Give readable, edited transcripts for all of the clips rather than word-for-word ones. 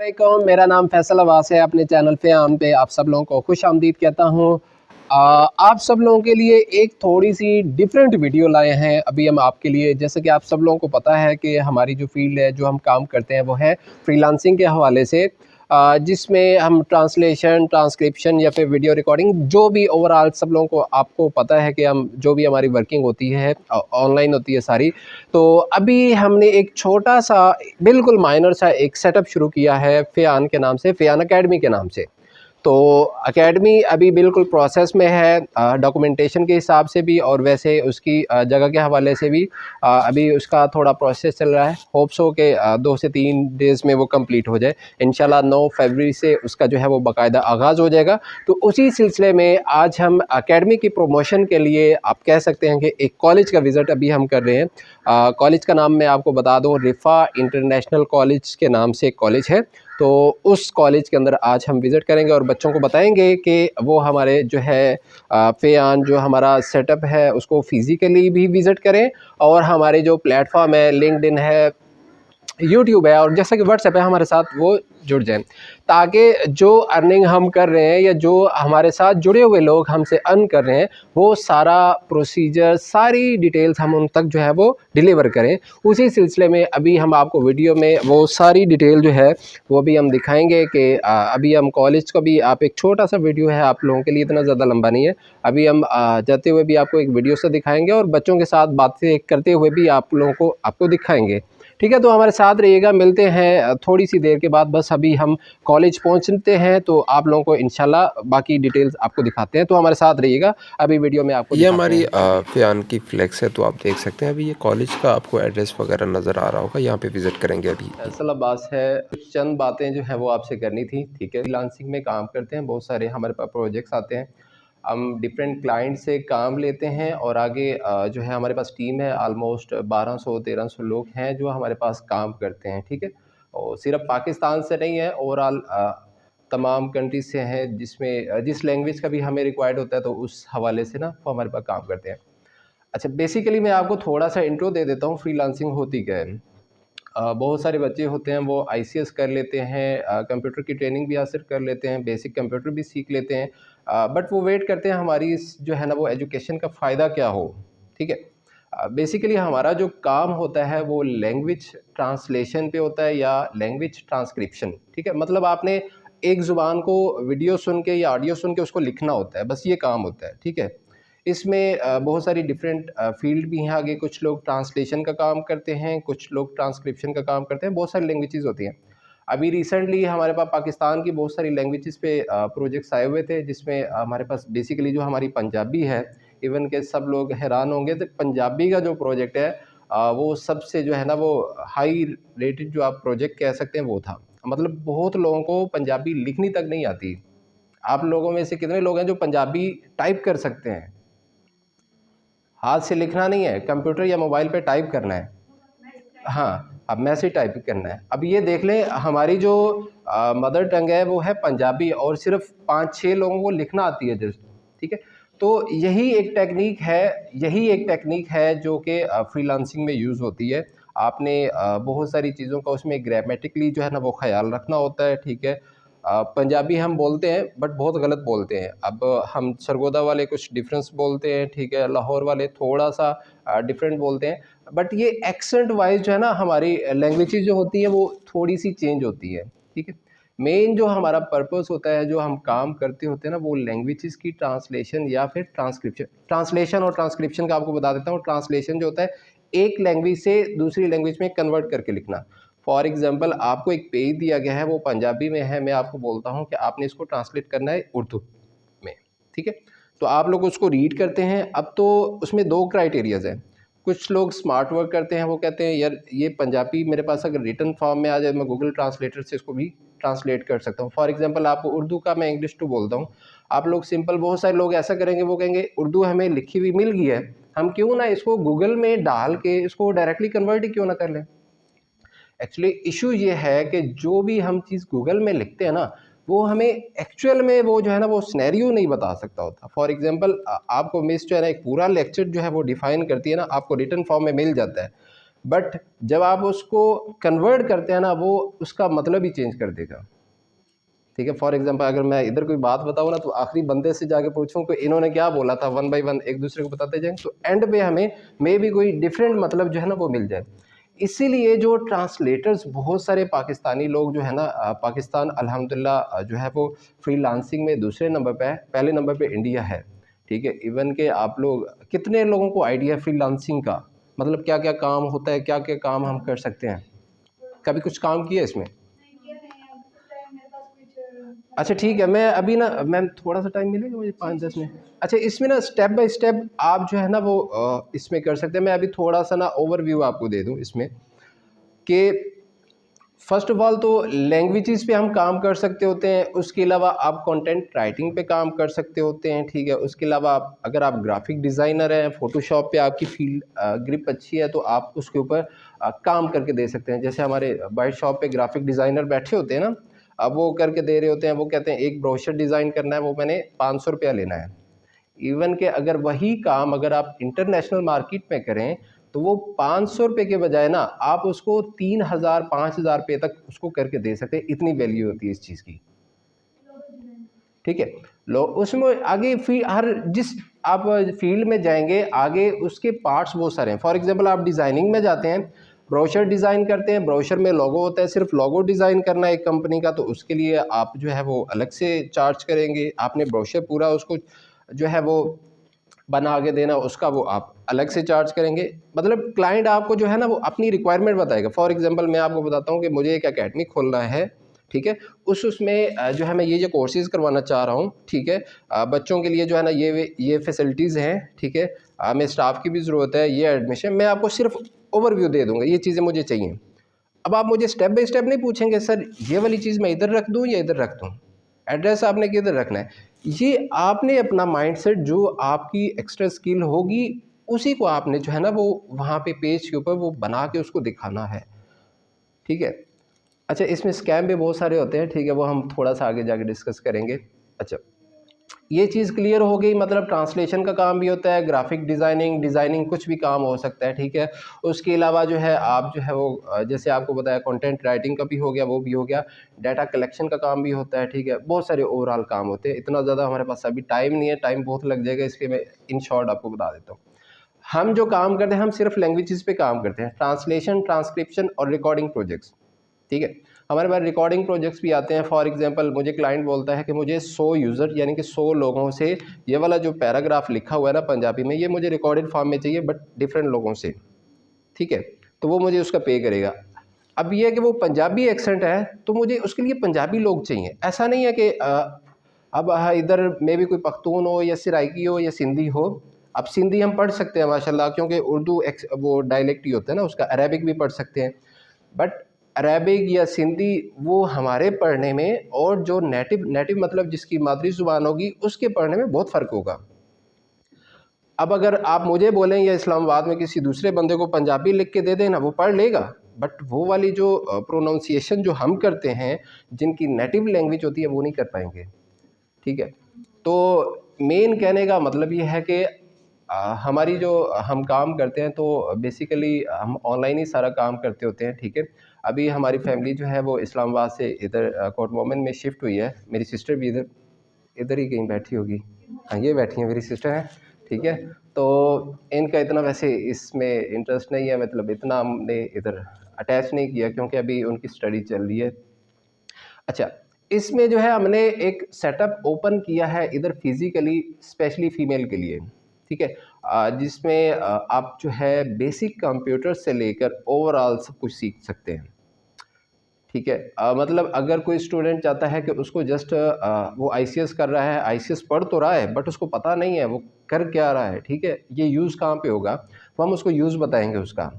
वालेकुम, मेरा नाम फैसल अब्बास है। अपने चैनल फ़यान पे आप सब लोगों को खुश आमदीद कहता हूँ। आप सब लोगों के लिए एक थोड़ी-सी डिफरेंट वीडियो लाए हैं अभी हम आपके लिए। जैसे कि आप सब लोगों को पता है कि हमारी जो फ़ील्ड है, जो हम काम करते हैं, वो है फ्रीलांसिंग के हवाले से, जिसमें हम ट्रांसलेशन, ट्रांसक्रिप्शन या फिर वीडियो रिकॉर्डिंग, जो भी ओवरऑल सब लोगों को आपको पता है कि हम जो भी हमारी वर्किंग होती है ऑनलाइन होती है सारी। तो अभी हमने एक छोटा-सा बिल्कुल माइनर सा एक सेटअप शुरू किया है फ़यान के नाम से, फ़यान अकेडमी के नाम से। तो एकेडमी अभी बिल्कुल प्रोसेस में है, डॉक्यूमेंटेशन के हिसाब से भी और वैसे उसकी जगह के हवाले से भी अभी उसका थोड़ा प्रोसेस चल रहा है। होप्स हो कि 2 से 3 डेज़ में वो कंप्लीट हो जाए। इंशाल्लाह 9 फरवरी से उसका जो है वो बाकायदा आगाज़ हो जाएगा। तो उसी सिलसिले में आज हम एकेडमी की प्रमोशन के लिए आप कह सकते हैं कि एक कॉलेज का विज़िट अभी हम कर रहे हैं। कॉलेज का नाम मैं आपको बता दूँ, रिफ़ा इंटरनेशनल कॉलेज के नाम से एक कॉलेज है। तो उस कॉलेज के अंदर आज हम विज़िट करेंगे और बच्चों को बताएंगे कि वो हमारे जो है फ़यान जो हमारा सेटअप है उसको फ़िज़िकली भी विज़िट करें, और हमारे जो प्लेटफ़ॉर्म है, लिंक्डइन है, यूट्यूब है और जैसा कि व्हाट्सएप है, हमारे साथ वो जुड़ जाएँ, ताकि जो अर्निंग हम कर रहे हैं या जो हमारे साथ जुड़े हुए लोग हमसे अर्न कर रहे हैं, वो सारा प्रोसीजर, सारी डिटेल्स हम उन तक जो है वो डिलीवर करें। उसी सिलसिले में अभी हम आपको वीडियो में वो सारी डिटेल जो है वो भी हम दिखाएंगे कि अभी हम कॉलेज को भी, आप एक छोटा सा वीडियो है आप लोगों के लिए, इतना ज़्यादा लंबा नहीं है। अभी हम जाते हुए भी आपको एक वीडियो से दिखाएंगे और बच्चों के साथ बातें करते हुए भी आप लोगों को आपको दिखाएंगे। ठीक है, तो हमारे साथ रहिएगा। मिलते हैं थोड़ी सी देर के बाद। बस अभी हम कॉलेज पहुंचते हैं तो आप लोगों को इंशाल्लाह बाकी डिटेल्स आपको दिखाते हैं, तो हमारे साथ रहिएगा। अभी वीडियो में आपको ये दिखाते हमारी हैं। फ़यान की फ्लेक्स है, तो आप देख सकते हैं। अभी ये कॉलेज का आपको एड्रेस वगैरह नज़र आ रहा होगा, यहाँ पे विज़िट करेंगे अभी। फैसल अब्बास है। कुछ चंद बातें जो है वो आपसे करनी थी। ठीक है, फ्रीलांसिंग में काम करते हैं, बहुत सारे हमारे पास प्रोजेक्ट्स आते हैं, हम डिफरेंट क्लाइंट से काम लेते हैं और आगे जो है हमारे पास टीम है, ऑलमोस्ट 1200-1300 लोग हैं जो हमारे पास काम करते हैं। ठीक है, और सिर्फ पाकिस्तान से नहीं है, ओवरऑल तमाम कंट्रीज से हैं, जिसमें जिस लैंग्वेज का भी हमें रिक्वायर्ड होता है तो उस हवाले से ना वो हमारे पास काम करते हैं। अच्छा, बेसिकली मैं आपको थोड़ा सा इंट्रो दे देता हूँ, फ्रीलांसिंग होती क्या है। बहुत सारे बच्चे होते हैं वो आईसीएस कर लेते हैं, कंप्यूटर की ट्रेनिंग भी हासिल कर लेते हैं, बेसिक कंप्यूटर भी सीख लेते हैं, बट वो वेट करते हैं हमारी इस जो है ना वो एजुकेशन का फ़ायदा क्या हो। ठीक है, बेसिकली हमारा जो काम होता है वो लैंग्वेज ट्रांसलेशन पे होता है या लैंग्वेज ट्रांसक्रिप्शन। ठीक है, मतलब आपने एक ज़ुबान को वीडियो सुन के या ऑडियो सुन के उसको लिखना होता है, बस ये काम होता है। ठीक है, इसमें बहुत सारी डिफरेंट फ़ील्ड भी हैं आगे। कुछ लोग ट्रांसलेशन का काम करते हैं, कुछ लोग ट्रांसक्रिप्शन का काम करते हैं, बहुत सारी लैंग्वेजेज़ होती हैं। अभी रिसेंटली हमारे पास पाकिस्तान की बहुत सारी लैंग्वेजेज़ पे प्रोजेक्ट्स आए हुए थे, जिसमें हमारे पास बेसिकली जो हमारी पंजाबी है, इवन के सब लोग हैरान होंगे, तो पंजाबी का जो प्रोजेक्ट है वो सबसे जो है ना वो हाई रेटेड जो आप प्रोजेक्ट कह सकते हैं वो था। मतलब बहुत लोगों को पंजाबी लिखनी तक नहीं आती। आप लोगों में से कितने लोग हैं जो पंजाबी टाइप कर सकते हैं? हाथ से लिखना नहीं है, कंप्यूटर या मोबाइल पे टाइप करना है। हाँ, अब मैसेज टाइप करना है। अब ये देख लें, हमारी जो मदर टंग है वो है पंजाबी और सिर्फ़ 5-6 लोगों को लिखना आती है जस्ट। ठीक है? तो यही एक टेक्नीक है जो कि फ्रीलांसिंग में यूज़ होती है। आपने बहुत सारी चीज़ों का उसमें ग्रामेटिकली जो है ना वो ख़्याल रखना होता है। ठीक है? पंजाबी हम बोलते हैं बट बहुत गलत बोलते हैं। अब हम सरगोदा वाले कुछ डिफरेंस बोलते हैं, ठीक है? लाहौर वाले थोड़ा-सा डिफरेंट बोलते हैं। बट ये एक्सेंट वाइज़ जो है ना हमारी लैंग्वेजेज़ जो होती हैं वो थोड़ी-सी चेंज होती है। ठीक है? मेन जो हमारा पर्पस होता है, जो हम काम करते होते हैं ना, वो लैंग्वेजेज़ की ट्रांसलेशन या फिर ट्रांसक्रिप्शन। ट्रांसलेशन और ट्रांसक्रिप्शन का आपको बता देता हूँ। ट्रांसलेशन जो होता है, एक लैंग्वेज से दूसरी लैंग्वेज में कन्वर्ट करके लिखना। फॉर एग्ज़ाम्पल आपको एक पेज दिया गया है, वो पंजाबी में है, मैं आपको बोलता हूँ कि आपने इसको ट्रांसलेट करना है उर्दू में। ठीक है? तो आप लोग उसको रीड करते हैं। अब तो उसमें 2 क्राइटेरियाज़ हैं। कुछ लोग स्मार्ट वर्क करते हैं, वो कहते हैं यार ये पंजाबी मेरे पास अगर रिटन फॉर्म में आ जाए, मैं गूगल ट्रांसलेटर से इसको भी ट्रांसलेट कर सकता हूँ। फॉर एग्ज़ाम्पल आपको उर्दू का मैं इंग्लिश टू बोलता हूँ। आप लोग सिंपल, बहुत सारे लोग ऐसा करेंगे, वो कहेंगे उर्दू हमें लिखी हुई मिल गई है, हम क्यों ना इसको गूगल में डाल के इसको डायरेक्टली कन्वर्ट ही क्यों ना कर लें। एक्चुअली इशू ये है कि जो भी हम चीज़ गूगल में लिखते हैं ना, वो हमें एक्चुअल में वो जो है ना वो सिनेरियो नहीं बता सकता होता। फॉर एग्ज़ाम्पल आपको मिस जो है ना एक पूरा लेक्चर जो है वो डिफ़ाइन करती है ना, आपको रिटन फॉर्म में मिल जाता है। बट जब आप उसको कन्वर्ट करते हैं ना, वो उसका मतलब ही चेंज कर देगा। ठीक है, फॉर एग्जांपल अगर मैं इधर कोई बात बताऊँ ना, तो आखिरी बंदे से जाके पूछूँ कि इन्होंने क्या बोला था, वन बाय वन एक दूसरे को बताते जाएँ, तो एंड पे हमें मे बी कोई डिफरेंट मतलब जो है ना वो मिल जाए। इसीलिए जो ट्रांसलेटर्स बहुत सारे पाकिस्तानी लोग जो है ना, पाकिस्तान अल्हम्दुलिल्लाह जो है वो फ्रीलांसिंग में दूसरे नंबर पे है, पहले नंबर पे इंडिया है। ठीक है, इवन के आप लोग कितने लोगों को आइडिया है फ्रीलांसिंग का, मतलब क्या क्या काम होता है, क्या क्या काम हम कर सकते हैं? कभी कुछ काम किया इसमें? अच्छा ठीक है, मैं अभी ना मैम थोड़ा सा टाइम मिलेगा मुझे, 5-10 मिनट? अच्छा, इसमें ना स्टेप बाय स्टेप आप जो है ना वो इसमें कर सकते हैं। मैं अभी थोड़ा सा ना ओवरव्यू आपको दे दूं इसमें कि फर्स्ट ऑफ ऑल तो लैंग्वेजेस पे हम काम कर सकते होते हैं, उसके अलावा आप कंटेंट राइटिंग पे काम कर सकते होते हैं। ठीक है, उसके अलावा आप अगर आप ग्राफिक डिज़ाइनर हैं, फ़ोटोशॉप पे आपकी फील्ड ग्रिप अच्छी है, तो आप उसके ऊपर काम करके दे सकते हैं। जैसे हमारे बाइट शॉप पे ग्राफिक डिज़ाइनर बैठे होते हैं ना, अब वो करके दे रहे होते हैं, वो कहते हैं एक ब्रोशर डिज़ाइन करना है, वो मैंने 500 रुपया लेना है। इवन के अगर वही काम अगर आप इंटरनेशनल मार्केट में करें, तो वो 500 रुपये के बजाय ना आप उसको 3000 5000 रुपये तक उसको करके दे सकते हैं, इतनी वैल्यू होती है इस चीज़ की। ठीक है, लो उसमें आगे हर जिस आप फील्ड में जाएंगे आगे उसके पार्ट्स बहुत सारे हैं। फॉर एग्जांपल आप डिज़ाइनिंग में जाते हैं, ब्रोशर डिज़ाइन करते हैं, ब्रोशर में लोगो होता है, सिर्फ लोगो डिज़ाइन करना है एक कंपनी का, तो उसके लिए आप जो है वो अलग से चार्ज करेंगे। आपने ब्रोशर पूरा उसको जो है वो बना के देना, उसका वो आप अलग से चार्ज करेंगे। मतलब क्लाइंट आपको जो है ना वो अपनी रिक्वायरमेंट बताएगा। फॉर एग्जांपल मैं आपको बताता हूँ कि मुझे एक एकेडमी खोलना है। ठीक है, उसमें जो है मैं ये कोर्सेज़ करवाना चाह रहा हूँ। ठीक है, बच्चों के लिए जो है ना ये फैसिलिटीज़ हैं। ठीक है, हमें स्टाफ की भी ज़रूरत है, ये एडमिशन, मैं आपको सिर्फ ओवरव्यू दे दूँगा, ये चीज़ें मुझे चाहिए। अब आप मुझे स्टेप बाय स्टेप नहीं पूछेंगे, सर ये वाली चीज़ मैं इधर रख दूँ या इधर रख दूँ, एड्रेस आपने किधर रखना है। ये आपने अपना माइंडसेट जो आपकी एक्स्ट्रा स्किल होगी, उसी को आपने जो है ना वो वहाँ पे पेज के ऊपर वो बना के उसको दिखाना है। ठीक है, अच्छा इसमें स्कैम भी बहुत सारे होते हैं। ठीक है, वो हम थोड़ा सा आगे जाके डिस्कस करेंगे। अच्छा, ये चीज़ क्लियर हो गई, मतलब ट्रांसलेशन का काम भी होता है, ग्राफिक डिज़ाइनिंग कुछ भी काम हो सकता है। ठीक है, उसके अलावा जो है आप जो है वो जैसे आपको बताया कंटेंट राइटिंग का भी हो गया, वो भी हो गया, डाटा कलेक्शन का काम भी होता है। ठीक है, बहुत सारे ओवरऑल काम होते हैं। इतना ज़्यादा हमारे पास अभी टाइम नहीं है, टाइम बहुत लग जाएगा, इसलिए मैं इन शॉर्ट आपको बता देता हूँ। हम जो काम करते हैं हम सिर्फ लैंग्वेजेस पे काम करते हैं, ट्रांसलेशन, ट्रांसक्रिप्शन और रिकॉर्डिंग प्रोजेक्ट्स। ठीक है, हमारे पास रिकॉर्डिंग प्रोजेक्ट्स भी आते हैं। फॉर एग्जांपल मुझे क्लाइंट बोलता है कि मुझे 100 यूज़र यानी कि 100 लोगों से ये वाला जो पैराग्राफ लिखा हुआ है ना पंजाबी में, ये मुझे रिकॉर्डेड फॉर्म में चाहिए बट डिफरेंट लोगों से। ठीक है, तो वो मुझे उसका पे करेगा। अब ये है कि वो पंजाबी एक्सेंट है, तो मुझे उसके लिए पंजाबी लोग चाहिए। ऐसा नहीं है कि अब इधर में भी कोई पख्तून हो या सराइकी हो या सिंधी हो। अब सिंधी हम पढ़ सकते हैं माशाल्लाह, क्योंकि उर्दू वो डायलेक्ट ही होता है ना उसका। अरेबिक भी पढ़ सकते हैं, बट अरेबिक या सिंधी वो हमारे पढ़ने में और जो नेटिव नेटिव मतलब जिसकी मादरी ज़ुबान होगी उसके पढ़ने में बहुत फ़र्क होगा। अब अगर आप मुझे बोलें या इस्लामाबाद में किसी दूसरे बंदे को पंजाबी लिख के दे देना, वो पढ़ लेगा, बट वो वाली जो प्रोनाउंसिएशन जो हम करते हैं, जिनकी नेटिव लैंग्वेज होती है, वो नहीं कर पाएंगे। ठीक है, तो मेन कहने का मतलब ये है कि हमारी जो हम काम करते हैं, तो बेसिकली हम ऑनलाइन ही सारा काम करते होते हैं। ठीक है, अभी हमारी फैमिली जो है वो इस्लामाबाद से इधर कोट मोमिन में शिफ्ट हुई है। मेरी सिस्टर भी इधर इधर ही कहीं बैठी होगी। हाँ, ये बैठी हैं मेरी सिस्टर हैं। ठीक है, तो इनका इतना वैसे इसमें इंटरेस्ट नहीं है, मतलब इतना हमने इधर अटैच नहीं किया, क्योंकि अभी उनकी स्टडी चल रही है। अच्छा, इसमें जो है हमने एक सेटअप ओपन किया है इधर फिज़िकली, स्पेशली फ़ीमेल के लिए। ठीक है, जिसमें आप जो है बेसिक कंप्यूटर से लेकर ओवरऑल सब कुछ सीख सकते हैं। ठीक है, मतलब अगर कोई स्टूडेंट चाहता है कि उसको जस्ट वो आईसीएस कर रहा है, आईसीएस पढ़ तो रहा है बट उसको पता नहीं है वो कर क्या रहा है। ठीक है, ये यूज़ कहाँ पे होगा, तो हम उसको यूज़ बताएंगे उसका।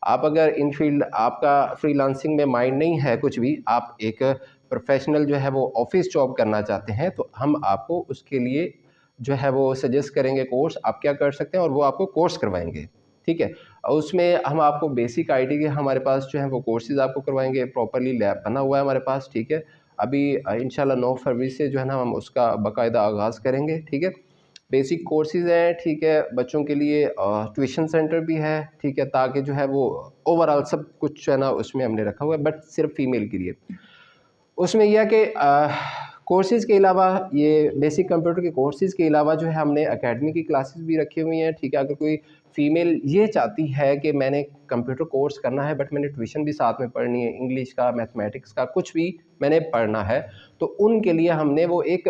आप अगर इन फील्ड आपका फ्रीलांसिंग में माइंड नहीं है कुछ भी, आप एक प्रोफेशनल जो है वो ऑफिस जॉब करना चाहते हैं, तो हम आपको उसके लिए जो है वो सजेस्ट करेंगे कोर्स, आप क्या कर सकते हैं, और वो आपको कोर्स करवाएंगे। ठीक है, और उसमें हम आपको बेसिक आईटी के हमारे पास जो है वो कोर्सेज आपको करवाएंगे, प्रॉपरली लैब बना हुआ है हमारे पास। ठीक है, अभी इंशाल्लाह 9 फरवरी से जो है ना हम उसका बाकायदा आगाज़ करेंगे। ठीक है, बेसिक कोर्सेज़ हैं, ठीक है, बच्चों के लिए ट्यूशन सेंटर भी है, ठीक है, ताकि जो है वो ओवरऑल सब कुछ जो है ना उसमें हमने रखा हुआ है, बट सिर्फ फीमेल के लिए। उसमें यह है कि कोर्सेज़ के अलावा, ये बेसिक कंप्यूटर के कोर्सेज़ के अलावा जो है हमने एकेडमी की क्लासेस भी रखी हुई हैं, ठीक है। अगर कोई फ़ीमेल ये चाहती है कि मैंने कंप्यूटर कोर्स करना है बट मैंने ट्यूशन भी साथ में पढ़नी है, इंग्लिश का, मैथमेटिक्स का, कुछ भी मैंने पढ़ना है, तो उनके लिए हमने वो एक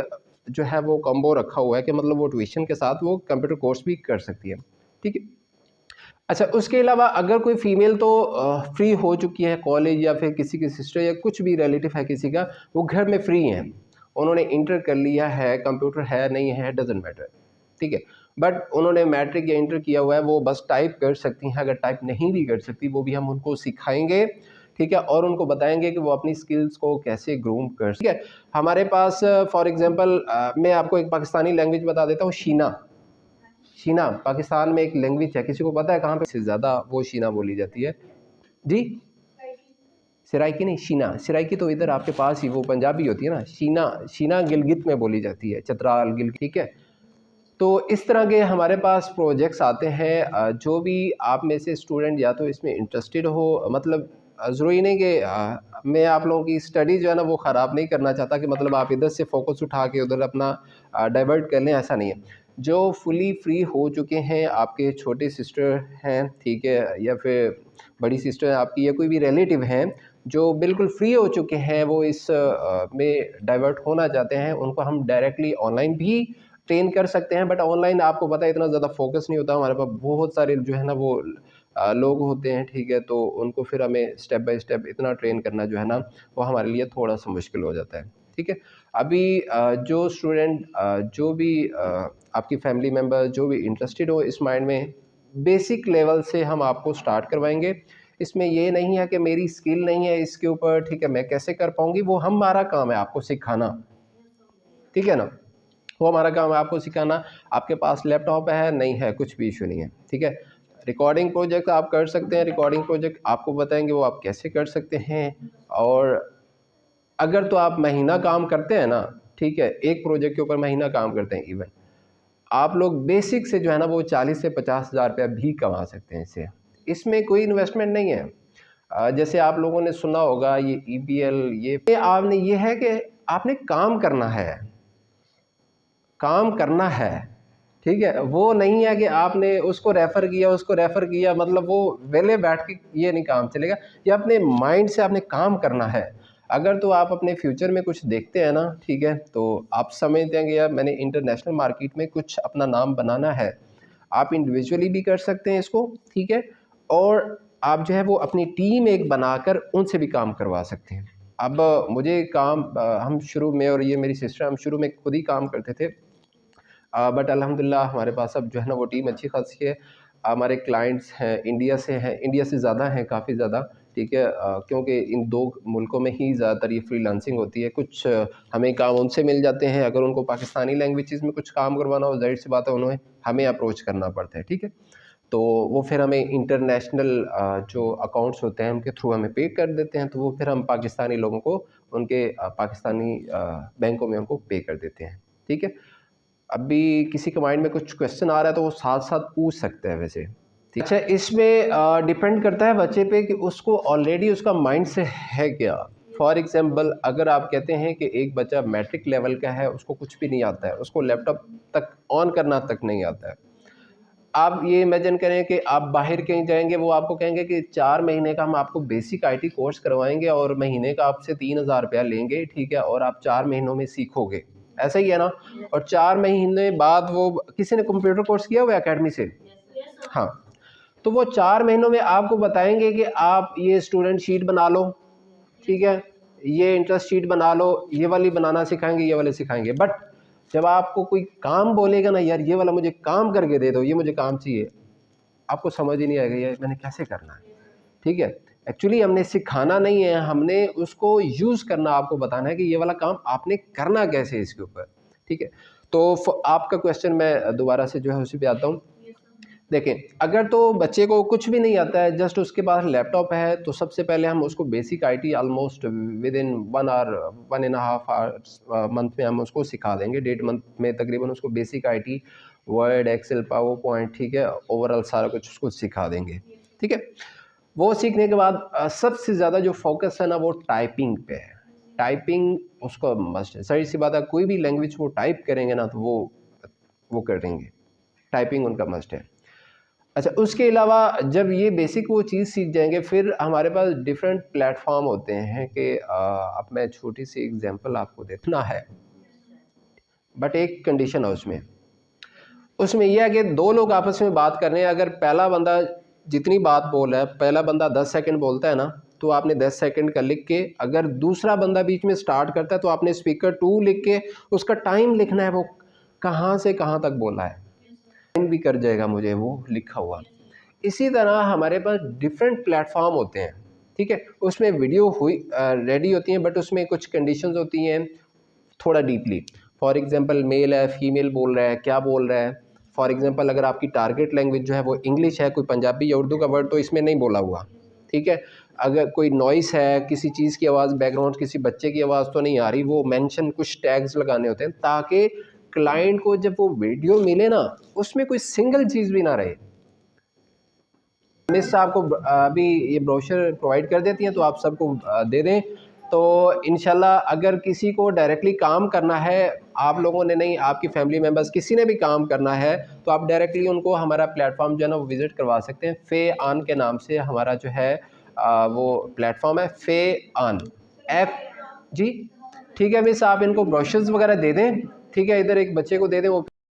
जो है वो कॉम्बो रखा हुआ है कि मतलब वो ट्यूशन के साथ वो कंप्यूटर कोर्स भी कर सकती है, ठीक है। अच्छा, उसके अलावा अगर कोई फ़ीमेल तो फ्री हो चुकी है कॉलेज, या फिर किसी की सिस्टर या कुछ भी रिलेटिव है किसी का, वो घर में फ्री हैं, उन्होंने इंटर कर लिया है, कंप्यूटर है नहीं है डज़न्ट मैटर, ठीक है। बट उन्होंने मैट्रिक या इंटर किया हुआ है, वो बस टाइप कर सकती हैं, अगर टाइप नहीं भी कर सकती वो भी हम उनको सिखाएँगे, ठीक है, और उनको बताएँगे कि वो अपनी स्किल्स को कैसे ग्रूम कर, ठीक है। हमारे पास फॉर एग्ज़ाम्पल मैं आपको एक पाकिस्तानी लैंग्वेज बता देता हूँ, शीना। शीना पाकिस्तान में एक लैंग्वेज है, किसी को पता है कहाँ पे से ज़्यादा वो शीना बोली जाती है? जी? सराइकी नहीं, शीना। सराइकी तो इधर आपके पास ही वो पंजाबी होती है ना। शीना, शीना गिलगित में बोली जाती है, चतराल, गिलगित, ठीक है। तो इस तरह के हमारे पास प्रोजेक्ट्स आते हैं। जो भी आप में से स्टूडेंट या तो इसमें इंटरेस्टेड हो, मतलब ज़रूरी नहीं कि मैं आप लोगों की स्टडी जो है ना वो ख़राब नहीं करना चाहता कि मतलब आप इधर से फोकस उठा के उधर अपना डाइवर्ट कर लें, ऐसा नहीं है। जो फुली फ्री हो चुके हैं, आपके छोटे सिस्टर हैं, ठीक है, या फिर बड़ी सिस्टर है आपकी, या कोई भी रिलेटिव हैं जो बिल्कुल फ्री हो चुके हैं, वो इस में डाइवर्ट होना चाहते हैं, उनको हम डायरेक्टली ऑनलाइन भी ट्रेन कर सकते हैं। बट ऑनलाइन आपको पता है इतना ज़्यादा फोकस नहीं होता, हमारे पास बहुत सारे जो है ना वो लोग होते हैं, ठीक है, तो उनको फिर हमें स्टेप बाय स्टेप इतना ट्रेन करना जो है ना वो हमारे लिए थोड़ा सा मुश्किल हो जाता है, ठीक है। अभी जो स्टूडेंट जो भी आपकी फैमिली मेम्बर जो भी इंटरेस्टेड हो इस माइंड में, बेसिक लेवल से हम आपको स्टार्ट करवाएंगे। इसमें ये नहीं है कि मेरी स्किल नहीं है इसके ऊपर, ठीक है, मैं कैसे कर पाऊंगी, वो हमारा काम है आपको सिखाना, ठीक है ना। वो हमारा काम है आपको सिखाना। आपके पास लैपटॉप है नहीं है, कुछ भी इशू नहीं है, ठीक है। रिकॉर्डिंग प्रोजेक्ट आप कर सकते हैं, रिकॉर्डिंग प्रोजेक्ट आपको बताएंगे वो आप कैसे कर सकते हैं। और अगर तो आप महीना काम करते हैं ना, ठीक है, एक प्रोजेक्ट के ऊपर महीना काम करते हैं, इवन आप लोग बेसिक से जो है ना वो 40 से 50 हज़ार रुपया भी कमा सकते हैं इससे। इसमें कोई इन्वेस्टमेंट नहीं है। जैसे आप लोगों ने सुना होगा ये ईपीएल, ये आपने, ये है कि आपने काम करना है, काम करना है, ठीक है। वो नहीं है कि आपने उसको रेफ़र किया, उसको रेफ़र किया, मतलब वो वेले बैठ के ये नहीं काम चलेगा। ये अपने माइंड से आपने काम करना है। अगर तो आप अपने फ्यूचर में कुछ देखते हैं ना, ठीक है, तो आप समझते हैं कि यार मैंने इंटरनेशनल मार्केट में कुछ अपना नाम बनाना है। आप इंडिविजुअली भी कर सकते हैं इसको, ठीक है, और आप जो है वो अपनी टीम एक बनाकर उनसे भी काम करवा सकते हैं। अब मुझे काम हम शुरू में, और ये मेरी सिस्टर, हम शुरू में खुद ही काम करते थे, बट अल्हम्दुलिल्लाह हमारे पास अब जो है ना वो टीम अच्छी खासी है। हमारे क्लाइंट्स हैं, इंडिया से ज़्यादा हैं, काफ़ी ज़्यादा, ठीक है, क्योंकि इन 2 मुल्कों में ही ज़्यादातर ये फ्रीलांसिंग होती है। कुछ हमें काम उनसे मिल जाते हैं, अगर उनको पाकिस्तानी लैंग्वेजेज़ में कुछ काम करवाना हो, ज़ाहिर सी बात है उन्हें हमें अप्रोच करना पड़ता है, ठीक है। तो वो फिर हमें इंटरनेशनल जो अकाउंट्स होते हैं उनके थ्रू हमें पे कर देते हैं, तो वो फिर हम पाकिस्तानी लोगों को उनके पाकिस्तानी बैंकों में उनको पे कर देते हैं, ठीक है। अभी किसी के माइंड में कुछ क्वेश्चन आ रहा है तो वो साथ-साथ पूछ सकते हैं वैसे। ठीक। अच्छा, इसमें डिपेंड करता है बच्चे पे कि उसको ऑलरेडी उसका माइंड से है क्या। फॉर एग्ज़ाम्पल अगर आप कहते हैं कि एक बच्चा मैट्रिक लेवल का है, उसको कुछ भी नहीं आता है, उसको लैपटॉप तक ऑन करना तक नहीं आता है। आप ये इमेजिन करें कि आप बाहर कहीं जाएँगे, वो आपको कहेंगे कि 4 महीने का हम आपको बेसिक आईटी कोर्स करवाएँगे और महीने का आपसे 3000 रुपया लेंगे, ठीक है? और आप 4 महीनों में सीखोगे। ऐसा ही है ना? और 4 महीने बाद वो, किसी ने कंप्यूटर कोर्स किया हुआ है अकेडमी से? हाँ, तो वो 4 महीनों में आपको बताएँगे कि आप ये स्टूडेंट शीट बना लो, ठीक है? ये इंटरेस्ट शीट बना लो, ये वाली बनाना सिखाएँगे, ये वाले सिखाएँगे। बट जब आपको कोई काम बोलेगा ना, यार ये वाला मुझे काम करके दे दो, ये मुझे काम चाहिए, आपको समझ ही नहीं आएगा यार मैंने कैसे करना है, ठीक है। एक्चुअली हमने सिखाना नहीं है, हमने उसको यूज़ करना आपको बताना है कि ये वाला काम आपने करना कैसे है इसके ऊपर, ठीक है। तो आपका क्वेश्चन मैं दोबारा से जो है उसी पे आता हूँ। देखें, अगर तो बच्चे को कुछ भी नहीं आता है, जस्ट उसके पास लैपटॉप है, तो सबसे पहले हम उसको basic IT almost within 1 hour, 1 and a half hours month में हम उसको सिखा देंगे। 1.5 मंथ में तकरीबन उसको basic IT Word, Excel, PowerPoint, ठीक है, ओवरऑल सारा कुछ उसको सिखा देंगे, ठीक है। वो सीखने के बाद सबसे ज़्यादा जो फोकस है ना वो टाइपिंग पे है। टाइपिंग उसको मस्ट है, सही सी बात है, कोई भी लैंग्वेज वो टाइप करेंगे ना तो वो करेंगे, टाइपिंग उनका मस्ट है। अच्छा, उसके अलावा जब ये बेसिक वो चीज़ सीख जाएंगे फिर हमारे पास डिफरेंट प्लेटफॉर्म होते हैं कि अब मैं छोटी सी एग्जांपल आपको देना है, बट एक कंडीशन है उसमें। उसमें यह है कि दो लोग आपस में बात कर रहे हैं, अगर पहला बंदा जितनी बात बोल रहा है, पहला बंदा 10 सेकंड बोलता है ना, तो आपने 10 सेकंड का लिख के, अगर दूसरा बंदा बीच में स्टार्ट करता है तो आपने स्पीकर 2 लिख के उसका टाइम लिखना है, वो कहाँ से कहाँ तक बोला है, टाइम भी कर जाएगा मुझे वो लिखा हुआ। इसी तरह हमारे पास डिफरेंट प्लेटफॉर्म होते हैं, ठीक है, उसमें वीडियो हुई रेडी होती हैं, बट उसमें कुछ कंडीशंस होती हैं थोड़ा डीपली। फॉर एग्जांपल मेल है, फीमेल बोल रहा है, क्या बोल रहा है। फॉर एग्जांपल अगर आपकी टारगेट लैंग्वेज जो है वो इंग्लिश है, कोई पंजाबी या उर्दू का वर्ड तो इसमें नहीं बोला हुआ, ठीक है। अगर कोई नॉइस है, किसी चीज़ की आवाज़, बैकग्राउंड किसी बच्चे की आवाज़ तो नहीं आ रही, वो मेंशन कुछ टैग्स लगाने होते हैं ताकि क्लाइंट को जब वो वीडियो मिले ना उसमें कोई सिंगल चीज़ भी ना रहे। मिस आपको अभी ये ब्रोशर प्रोवाइड कर देती हैं तो आप सबको दे दें, तो इंशाल्लाह अगर किसी को डायरेक्टली काम करना है, आप लोगों ने नहीं, आपकी फैमिली मेम्बर्स किसी ने भी काम करना है, तो आप डायरेक्टली उनको हमारा प्लेटफॉर्म जो है ना वो विज़िट करवा सकते हैं। फे आन के नाम से हमारा जो है वो प्लेटफॉर्म है, फे आन, एफ जी, ठीक है मिस, आप इनको ब्रोशर्स वगैरह दे दें, ठीक है, इधर एक बच्चे को दे दें, वो